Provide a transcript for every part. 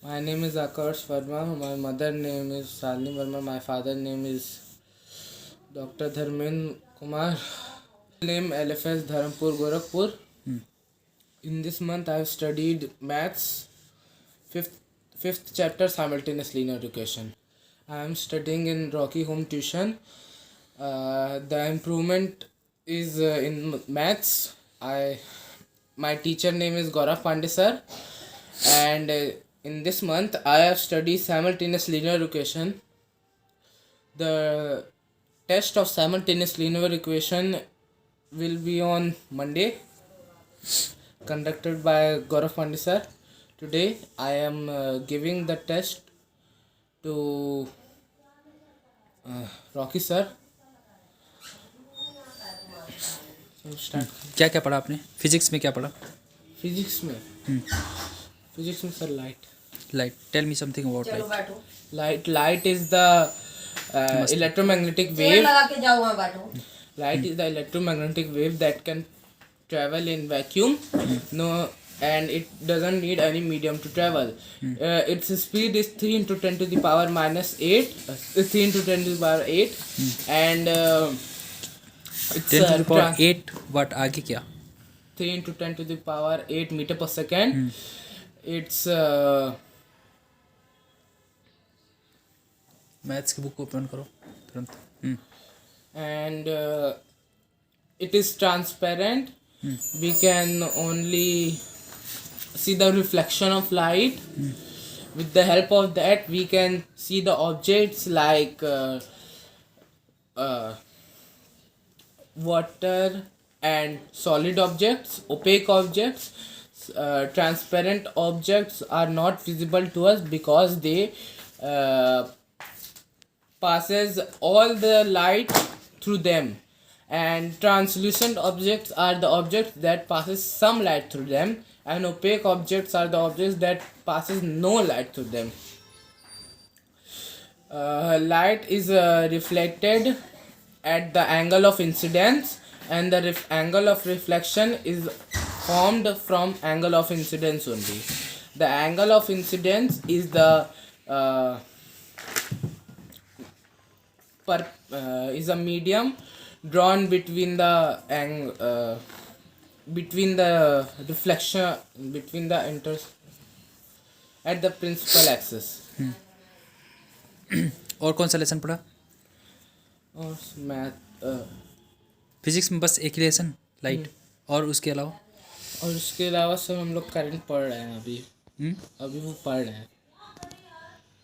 My name is Akarsh Verma. My mother name is Salini Verma. My father name is Dr. Dharmen Kumar. Name LFS Dharampur Gorakhpur. In this month I have studied maths, fifth chapter simultaneous linear equation. I am studying in Rocky Home Tuition. The improvement is in maths. My teacher name is Gaurav Pandey sir, and in this month I have studied simultaneous linear equation. The test of simultaneous linear equation will be on Monday, conducted by Gaurav Pandey sir. Today I am giving the test to Rocky sir. So start. क्या क्या पढ़ा आपने? Physics में क्या पढ़ा? Physics में sir light. Light. Tell me something about light. Light is the electromagnetic wave. Light is the electromagnetic wave that can travel in vacuum. No, and it doesn't need any medium to travel. Its speed is 3 into 10 to the power minus 8. 3 into 10 to the power 8. And it's 10 to the power 8 वाट आगे क्या? 3 into 10 to the power 8 meter per second. It's maths की book open करो तुरंत. and it is transparent. We can only see the reflection of light. With the help of that we can see the objects like water and solid objects, opaque objects. Transparent objects are not visible to us because they passes all the light through them, and translucent objects are the objects that passes some light through them, and opaque objects are the objects that passes no light through them. Light is reflected at the angle of incidence, and the angle of reflection is formed from angle of incidence only. The angle of incidence is the is a medium drawn between the reflection between the at the principal axis. और कौन सा lesson पढ़ा? और math physics में बस एक ही lesson light, और उसके अलावा? और उसके अलावा सब हम लोग करंट पढ़ रहे हैं अभी वो पढ़ रहे हैं.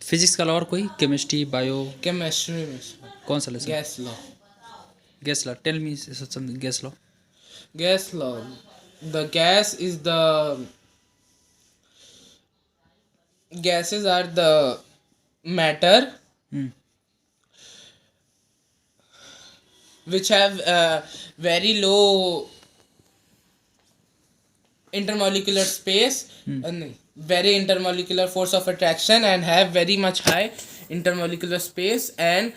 फिजिक्स का और कोई? Chemistry, bio? केमिस्ट्री में कौन सा lesson? Gas law. Tell me something. Gas law. The gas is the gases are the matter which have very low intermolecular space and very intermolecular force of attraction, and have very much high intermolecular space, and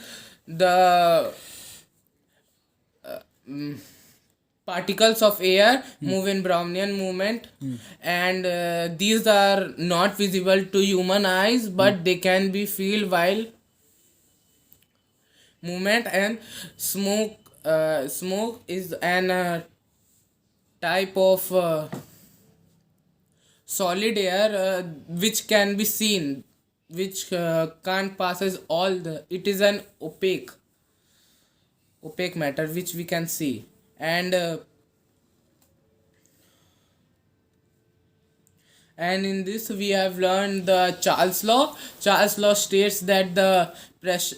the particles of air move in Brownian movement, and these are not visible to human eyes, but they can be felt while movement. And smoke is an type of solid air which can be seen, which can't passes all the. It is an opaque matter which we can see. And in this we have learned the Charles law. Charles law states that the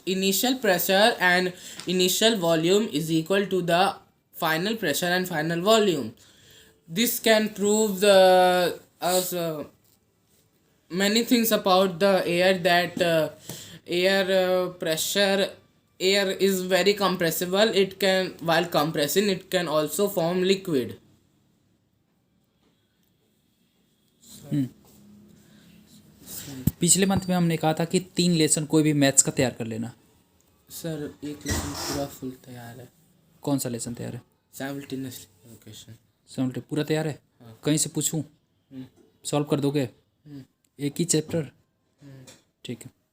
initial pressure and initial volume is equal to the final pressure and final volume. This can prove us many things about the air, that air is very compressible. It can, while compressing, it can also form liquid. पिछले month में हमने कहा था कि 3 lesson कोई भी maths का तैयार कर लेना. सर एक लेसन पूरा फुल तैयार है. कौन सा लेसन तैयार है? Simultaneous equation. पूरा तैयार है? कहीं से पूछूं? सॉल्व कर दोगे? एक ही चैप्टर? ठीक है.